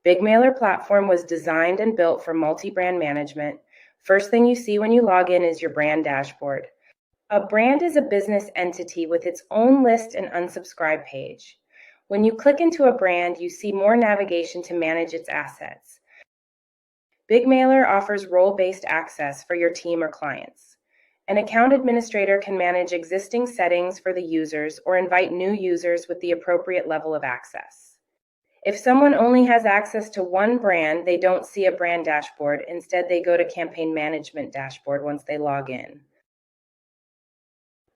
BigMailer platform was designed and built for multi-brand management. First thing you see when you log in is your brand dashboard. A brand is a business entity with its own list and unsubscribe page. When you click into a brand, you see more navigation to manage its assets. BigMailer offers role-based access for your team or clients. An account administrator can manage existing settings for the users or invite new users with the appropriate level of access. If someone only has access to one brand, they don't see a brand dashboard. Instead, they go to campaign management dashboard once they log in.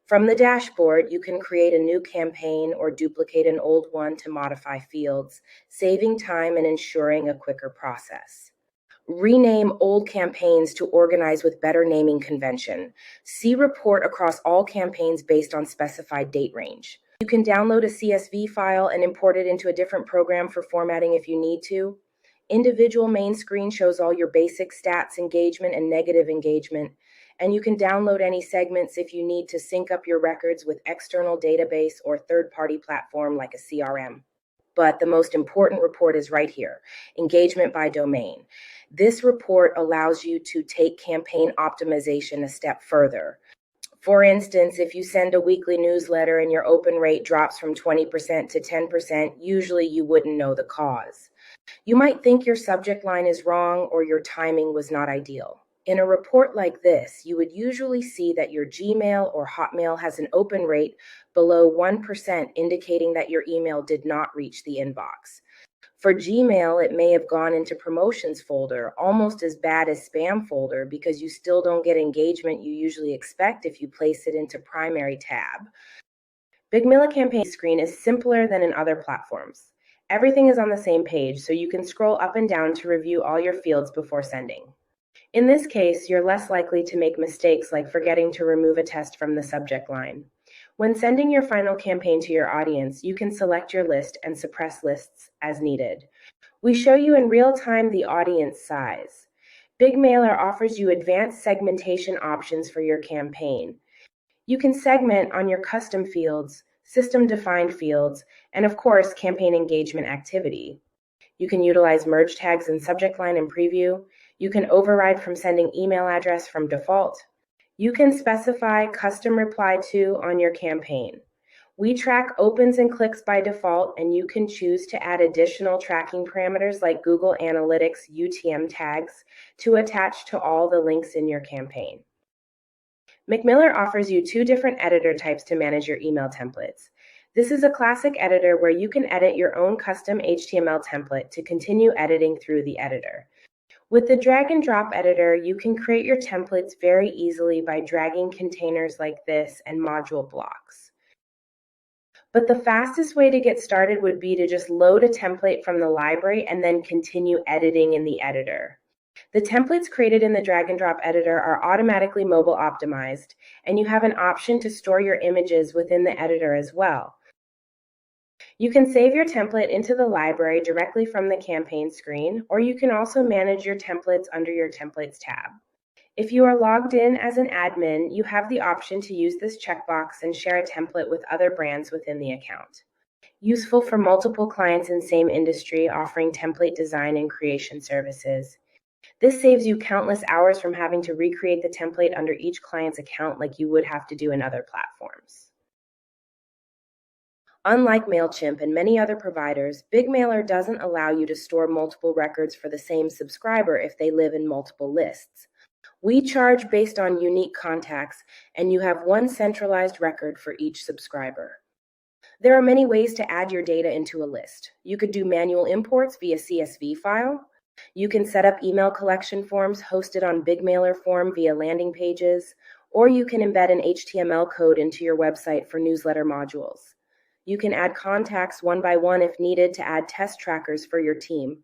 From the dashboard, you can create a new campaign or duplicate an old one to modify fields, saving time and ensuring a quicker process. Rename old campaigns to organize with better naming convention. See report across all campaigns based on specified date range. You can download a CSV file and import it into a different program for formatting if you need to. Individual main screen shows all your basic stats, engagement, and negative engagement. And you can download any segments if you need to sync up your records with external database or third-party platform like a CRM. But the most important report is right here, engagement by domain. This report allows you to take campaign optimization a step further. For instance, if you send a weekly newsletter and your open rate drops from 20% to 10%, usually you wouldn't know the cause. You might think your subject line is wrong or your timing was not ideal. In a report like this, you would usually see that your Gmail or Hotmail has an open rate below 1%, indicating that your email did not reach the inbox. For Gmail, it may have gone into promotions folder, almost as bad as spam folder, because you still don't get engagement you usually expect if you place it into primary tab. BigMailer campaign screen is simpler than in other platforms. Everything is on the same page, so you can scroll up and down to review all your fields before sending. In this case, you're less likely to make mistakes like forgetting to remove a test from the subject line. When sending your final campaign to your audience, you can select your list and suppress lists as needed. We show you in real time the audience size. BigMailer offers you advanced segmentation options for your campaign. You can segment on your custom fields, system-defined fields, and of course, campaign engagement activity. You can utilize merge tags in subject line and preview. You can override from sending email address from default. You can specify custom reply to on your campaign. We track opens and clicks by default, and you can choose to add additional tracking parameters like Google Analytics UTM tags to attach to all the links in your campaign. BigMailer offers you two different editor types to manage your email templates. This is a classic editor where you can edit your own custom HTML template to continue editing through the editor. With the drag and drop editor, you can create your templates very easily by dragging containers like this and module blocks. But the fastest way to get started would be to just load a template from the library and then continue editing in the editor. The templates created in the drag and drop editor are automatically mobile optimized, and you have an option to store your images within the editor as well. You can save your template into the library directly from the campaign screen, or you can also manage your templates under your Templates tab. If you are logged in as an admin, you have the option to use this checkbox and share a template with other brands within the account. Useful for multiple clients in same industry offering template design and creation services. This saves you countless hours from having to recreate the template under each client's account like you would have to do in other platforms. Unlike MailChimp and many other providers, BigMailer doesn't allow you to store multiple records for the same subscriber if they live in multiple lists. We charge based on unique contacts, and you have one centralized record for each subscriber. There are many ways to add your data into a list. You could do manual imports via CSV file. You can set up email collection forms hosted on BigMailer form via landing pages, or you can embed an HTML code into your website for newsletter modules. You can add contacts one by one if needed to add test trackers for your team,